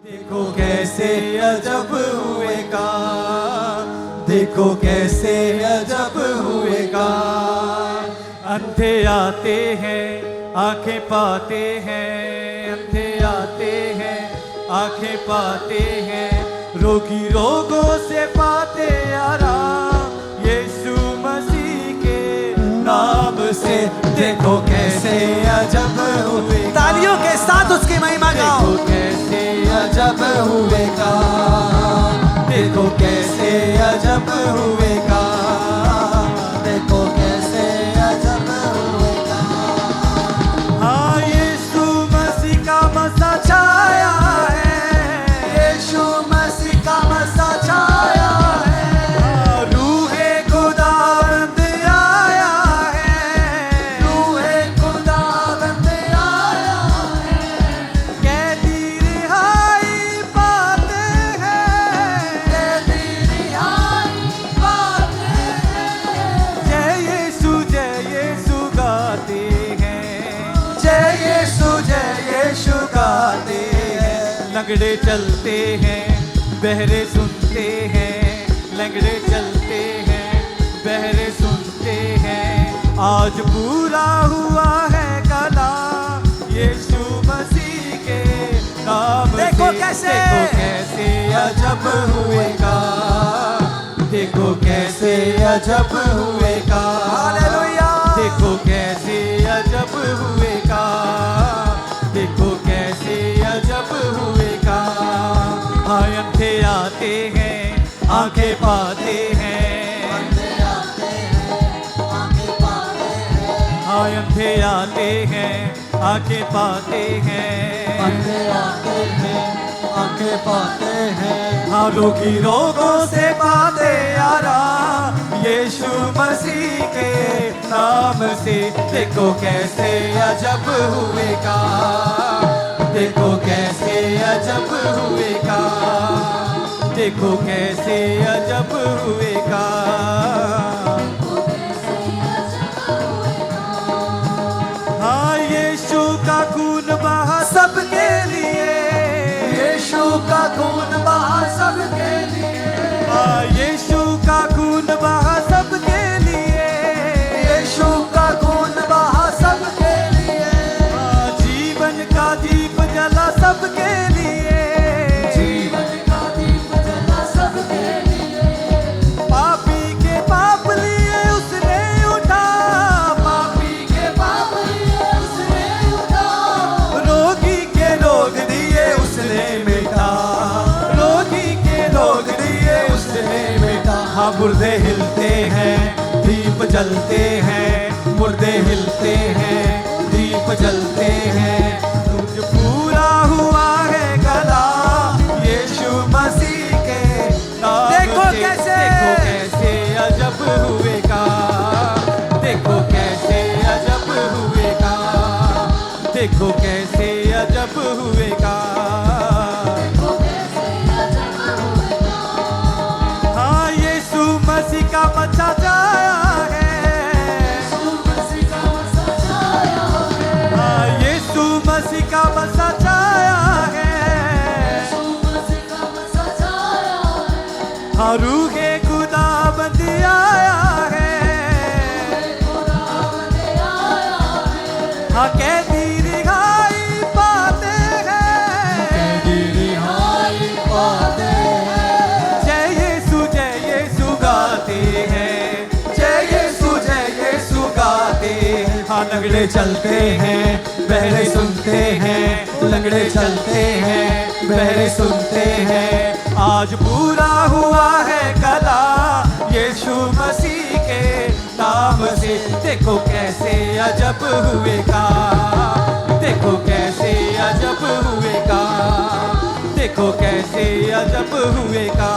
देखो कैसे अजब हुएगा, देखो कैसे अजब हुएगा। अंधे आते हैं आंखें पाते हैं, अंधे आते हैं आंखें पाते हैं, रोगी रोगों से पाते आराम यीशु मसीह के नाम से। देखो कैसे अजब हुएगा, तालियों के साथ उसकी महिमा गाओ। देखो कैसे अजब हुएगा, देखो कैसे अजब हुएगा, देखो कैसे अजब हुएगा। हाँ यीशु मसीह का मसा छाया है, यीशु मसीह का मसा छाया है। रूहे खुदावंद आया है, रूहे खुदावंद आया है। कैदी रिहाई पाते हैं, कैदी रिहाई पाते हैं। जय यीशु गाते हैं, जय यीशु गाते हैं। लंगड़े चलते हैं बहरे सुनते हैं, लंगड़े चलते हैं बहरे सुनते हैं। आज पूरा हुआ है कलाम यीशु मसीह के नाम से। देखो कैसे, देखो कैसे अजब हुएगा, देखो कैसे अजब हुएगा। हालेलुया। देखो कैसे अजब हुएगा, देखो कैसे अजब हुएगा। हाँ अंधे आते हैं आंखें पाते हैं, अंधे आते हैं आंखें पाते हैं। हाँ अंधे आते हैं आंखें पाते हैं, अंधे आते हैं आंखें पाते हैं। हाँ रोगी रोगों से पाते आराम यीशु मसीह के नाम से। देखो कैसे अजब हुएगा, देखो कैसे अजब हुएगा, देखो कैसे अजब हुएगा। हाँ यीशु का खून बहा सबके लिए, यीशु का खून बहा सबके लिए। हाँ यीशु का खून बहा सबके लिए, यीशु का खून बहा सबके लिए। हाँ जीवन का दीप जला सबके लिए, जीवन का दीप जला सबके लिए। पापी के पाप लिए उसने उठा, पापी के पाप लिए उसने उठा। रोगी के रोग दिए उसने मिटा, रोगी के रोग दिए उसने मिटा। हाँ मुर्दे हिलते हैं दीप जलते हैं, मुर्दे हिलते हैं दीप जलते हैं। तुझ पूरा हुआ है गला यीशु मसीह के नाम देखो से। कैसे, देखो कैसे अजब हुएगा, देखो कैसे अजब हुएगा, देखो कैसे अजब हुएगा। हाँ यीशु मसीह का मचा जाया है, हाँ यीशु मसीह का मसा छाया है। हाँ रूहे खुदाबंद आया है, हाँ कैदी रिहाई पाते हैं, कैदी रिहाई पाते हैं। जय यीशु गाते हैं, जय यीशु गाते हैं। हाँ लंगड़े चलते हैं बहरे सुनते हैं, लंगड़े चलते हैं बहरे सुनते हैं। आज पूरा हुआ है कला यीशु मसीह के नाम से। देखो कैसे अजब हुएगा, देखो कैसे अजब हुएगा, देखो कैसे अजब हुएगा।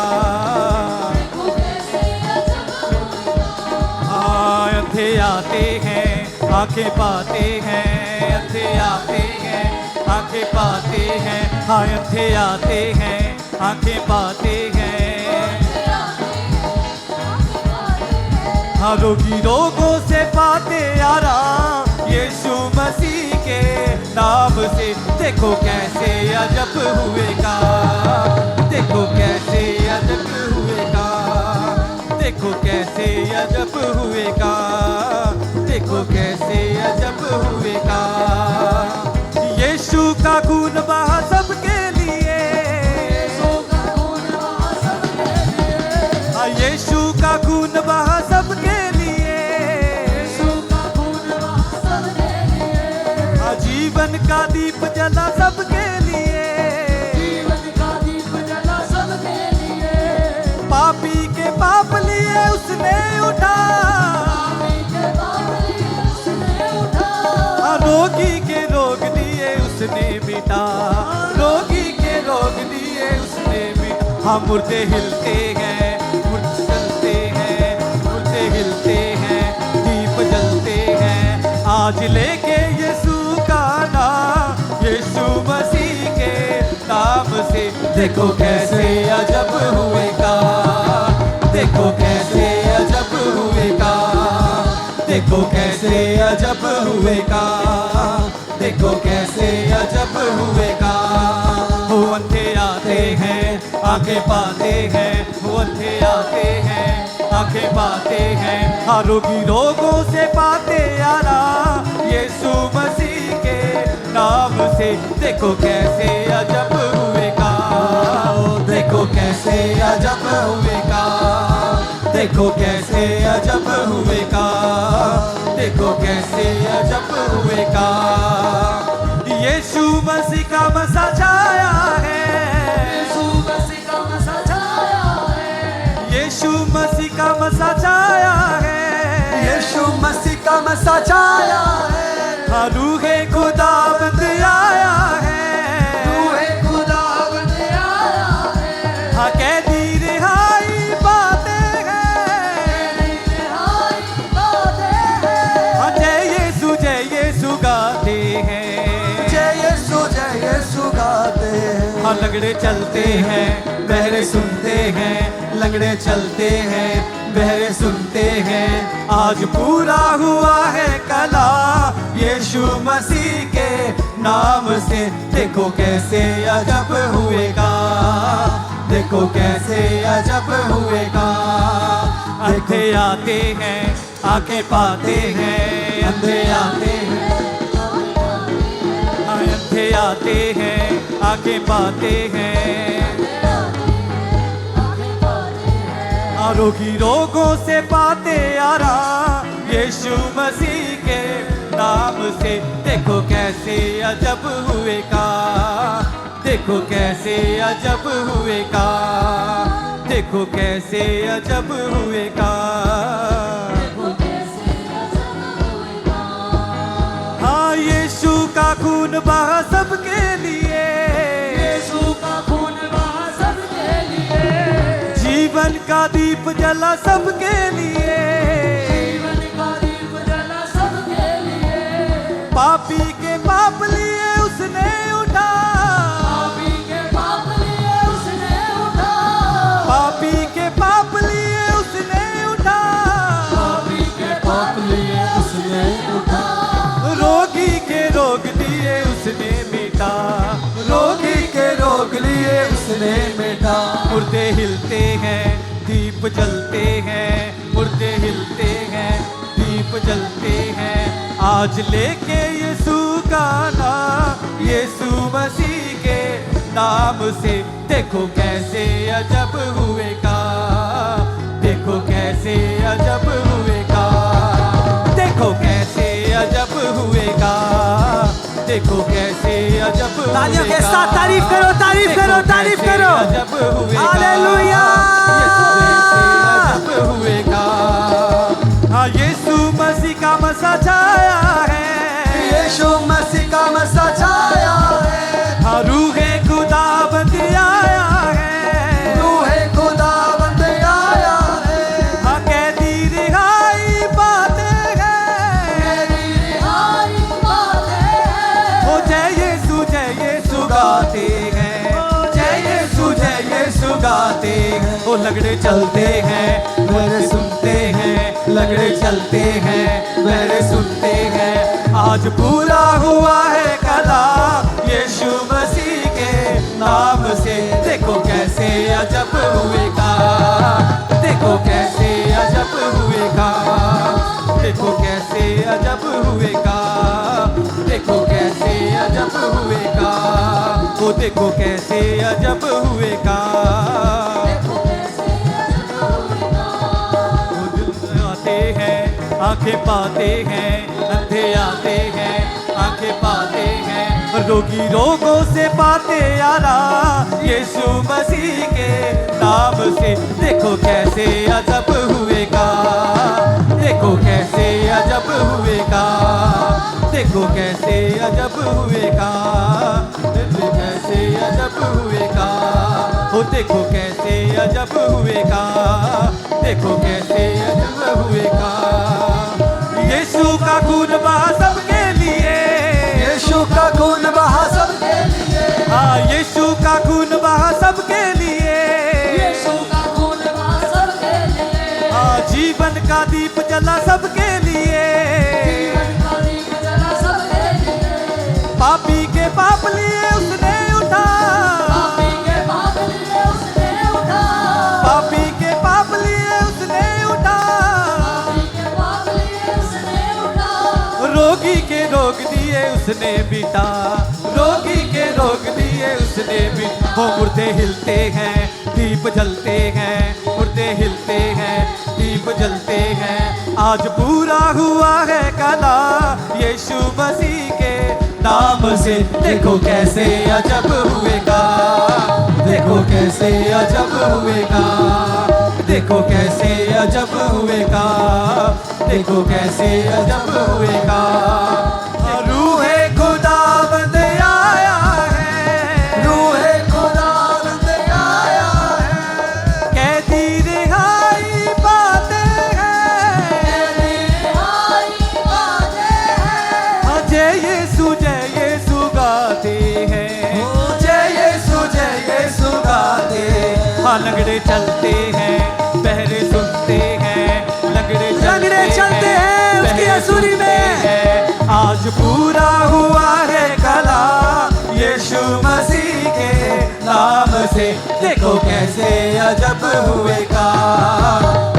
हाँ अंधे आते हैं आंखें पाते हैं, अंधे आते हैं आंखें पाते हैं। हाँ अंधे आते हैं आंखें पाते हैं। हाँ रोगी रोगों से पाते आराम यीशु मसीह के नाम से। देखो कैसे अजब हुएगा, अजब हुए का, देखो कैसे अजब हुए का। यीशु का खून बहा सबके लिए, यीशु का खून बहा सबके लिए, जीवन का दीप जला सबके लिए, पापी के पाप लिए उसने उठा, रोगी के रोग लिए उसने मिटा, रोगी के रोग लिए उसने मिटा। हम मुर्दे हिलते हैं, मुर्दे चलते हैं, मुर्दे हिलते हैं, दीप जलते हैं, आज लेके यीशु का नाम, यीशु मसीह के नाम से। देखो कैसे अजब हुए का, देखो कैसे अजब हुए का, देखो कैसे अजब हुए का, देखो कैसे अजब हुए का। वो अंधे आते हैं आंखें पाते हैं, वो अंधे आते हैं आंखें पाते हैं, आरोगी रोगों से पाते आराम यीशु मसीह के नाम से। देखो कैसे अजब हुए का, देखो कैसे अजब हुए का, देखो कैसे अजब हुए का, देखो कैसे अजब हुए का। यीशु मसीह का मसा छाया है, यीशु मसीह का मसा छाया है, यीशु मसीह का मसा छाया है, यीशु मसीह का मसा छाया है। रूहे खुदावंद आया है, रूहे खुदावंद आया है। कैदी रिहाई पाते हैं, जय यीशु गाते हैं, जय यीशु गाते हैं। हाँ लंगड़े चलते हैं बहरे सुनते हैं, लंगड़े चलते हैं बहरे सुनते हैं, आज पूरा हुआ है कला यीशु मसीह के नाम से। देखो कैसे अजब हुए का, देखो कैसे अजब हुए का। अंधे आते हैं आंखें पाते हैं, अंधे आते हैं, अंधे आते हैं आंखें पाते हैं, आरोगी रोगों से पाते आराम यीशु मसीह के नाम से। देखो कैसे अजब हुए का, देखो कैसे अजब हुए का, देखो कैसे अजब हुए का। हाँ यीशु का खून बहा सबके लिए, यीशु का खून बहा सबके लिए, जीवन का दीप जला सबके लिए, जीवन का दीप जला सबके लिए, पापी के पाप लिए उसने उठा, पापी के पाप लिए उसने उठा, पापी के पाप लिए उसने उठा, पापी के पाप लिए उसने उठा, रोगी के रोग लिए उसने मिटा, रोगी के रोग लिए उसने मिटा। मुर्दे हिलते हैं दीप जलते हैं, मुर्दे हिलते हैं दीप जलते हैं, आज लेके यीशु का नाम, यीशु मसीह के नाम से। देखो कैसे अजब हुए का, देखो कैसे अजब हुए का, देखो कैसे अजब हुए का, देखो कैसे अजब हुए का। तालियों के साथ तारीफ करो, तारीफ करो, तारीफ करो। अजब हुए का, हालेलुया। यीशु कैसे अजब हुए का। हाँ यीशु मसीह का मसा छाया है, यीशु मसीह का मसा छाया है। हाँ रूहे खुदावंद आया है, रूहे खुदावंद आया है। हाँ कैदी रिहाई पाते हैं, रिहाई पाते हैं। ओ जय यीशु गाते हैं, जय यीशु गाते हैं। ओ लगड़े चलते हैं बहरे सुनते हैं, लगड़े चलते हैं बहरे सुनते हैं, आज पूरा हुआ है कला यीशु मसीह के नाम से। देखो कैसे अजब हुए का, देखो कैसे अजब अजब हुएगा, देखो कैसे अजब हुएगा, देखो कैसे अजब हुएगा, वो देखो कैसे अजब हुएगा। वो दिल आते हैं आंखें पाते हैं, अंधे आते हैं आंखें पाते हैं, रोगी रोगों से पाते यारा यीशु मसीह के नाम से। देखो कैसे अजब हुएगा, देखो कैसे अजब हुएगा, देखो कैसे अजब हुएगा, देखो कैसे अजब हुएगा, वो देखो कैसे अजब हुएगा, देखो कैसे अजब हुएगा। यीशु का खून बहा सबके लिए, यीशु का खून बहा सबके लिए, हाँ यीशु का खून बहा सबके लिए, यीशु का खून बहा सबके लिए, हाँ जीवन का दीप जला सबके लिए, जीवन का दीप जला सबके लिए, पापी के पाप लिए उसने उठा, पापी के पाप लिए उसने उठा, पापी के पाप लिए उसने उठा, पापी के पाप लिए उसने उठा, रोगी के रोग दिए उसने बिता, रोगी के रोग दिए उसने बिता। वो मुर्दे हिलते हैं दीप जलते हैं, मुर्दे हिलते हैं दीप जलते हैं, आज पूरा हुआ है कला यीशु मसीह के नाम से। देखो कैसे अजब हुएगा, देखो कैसे अजब हुएगा, देखो कैसे अजब हुएगा, देखो कैसे अजब हुएगा। रूहे खुदावंद आया है, रूहे खुदावंद आया है, कैदी रिहाई पाते हैं, रिहाई पाते हैं, जय यीशु गाते हैं, जय यीशु गाते। हाँ लंगड़े चलते हैं बहरे सुनते हैं, लंगड़े चलते हैं उसकी हसूरी में। आज पूरा हुआ है कला यीशु मसीह के नाम से। देखो कैसे अजब हुएगा,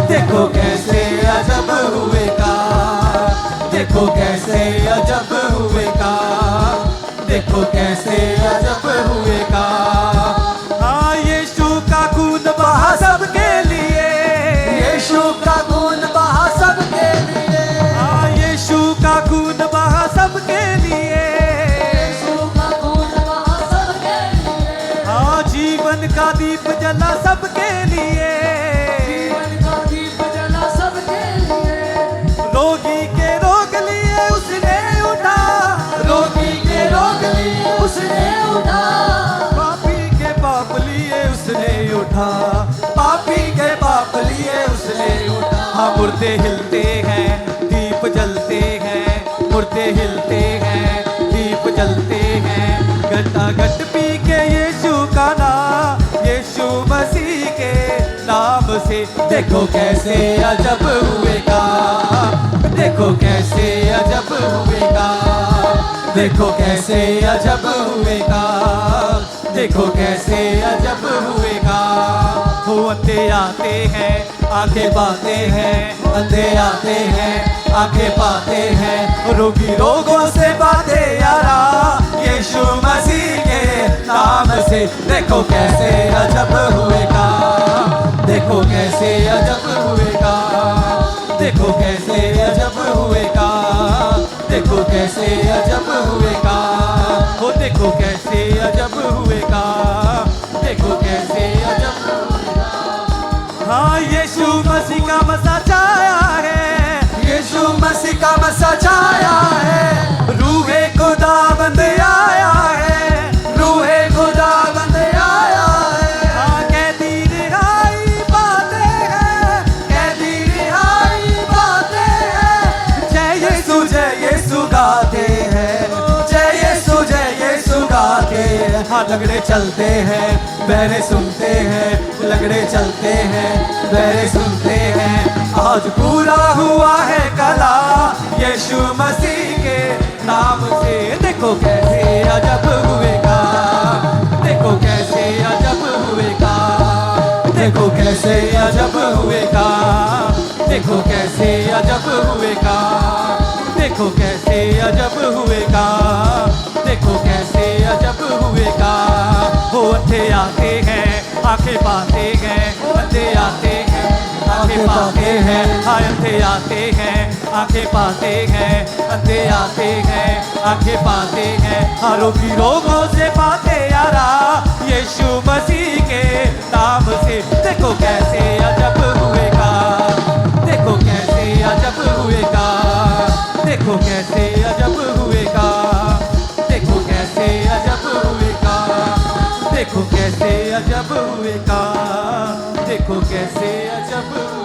देखो कैसे अजब हुएगा, देखो कैसे अजब हुएगा, देखो कैसे अजब हुएगा। हाँ यीशु का खून बहा सबके लिए, यीशु का खून बहा सबके लिए, हाँ यीशु का खून बहा सबके लिए, यीशु का खून बहा सबके लिए, हाँ जीवन का दीप जला सबके लिए, जीवन का दीप जला सबके लिए, रोगी के रोग लिए उसने उठा, रोगी के रोग लिए उसने उठा, पापी के पाप लिए उसने उठा, पापी के पाप लिए उसने उठा। हाँ मुर्दे हिलते हैं दीप जलते हैं, मुर्दे हिलते हैं दीप जलते हैं, घंटा घट पी के यीशु का नाम, यीशु मसीह के नाम से। देखो कैसे अजब हुएगा, देखो कैसे अजब हुएगा, देखो कैसे अजब हुएगा, देखो कैसे अजब हुएगा। वो अंधे आते हैं आंखें पाते हैं, अंधे आते हैं आंखें पाते हैं, रोगी रोगों से पाते यारा यीशु मसीह के नाम से। देखो कैसे अजब हुएगा, देखो कैसे अजब हुएगा, देखो कैसे अजब हुएगा, देखो कैसे अजब हुएगा, वो देखो कैसे अजब हुएगा, देखो कैसे अजब हुएगा। हाँ यीशु मसीह का मसा छाया है, यीशु मसीह का मसा छाया है, रूहे खुदावंद आया है, रूहे खुदावंद आया है, हाँ कैदी रिहाई पाते हैं, कैदी रिहाई पाते हैं, जय यीशु गाते हैं, जय यीशु गाते हैं। हाँ लंगड़े चलते हैं बहरे सुनते हैं, लंगड़े चलते हैं बहरे सुनते हैं, आज पूरा हुआ है कला यीशु मसीह के नाम से। देखो कैसे अजब हुएगा, देखो कैसे अजब हुएगा, देखो कैसे अजब हुएगा, देखो कैसे अजब हुएगा, देखो कैसे अजब हुएगा, देखो कैसे अजब हुएगा। वो अंधे आते हैं आंखें पाते हैं, अंधे आते हैं आंखें पाते हैं, हाय अंधे आते हैं आंखें पाते हैं, अंधे आते हैं आंखें पाते हैं। आरोपी रोगों से पाते यारा यीशु मसीह के नाम से। देखो कैसे अजब हुएगा, देखो कैसे अजब हुएगा, देखो कैसे अजब हुएगा, देखो कैसे अजब हुएगा, देखो कैसे अजब हुएगा, देखो कैसे अजब हुएगा।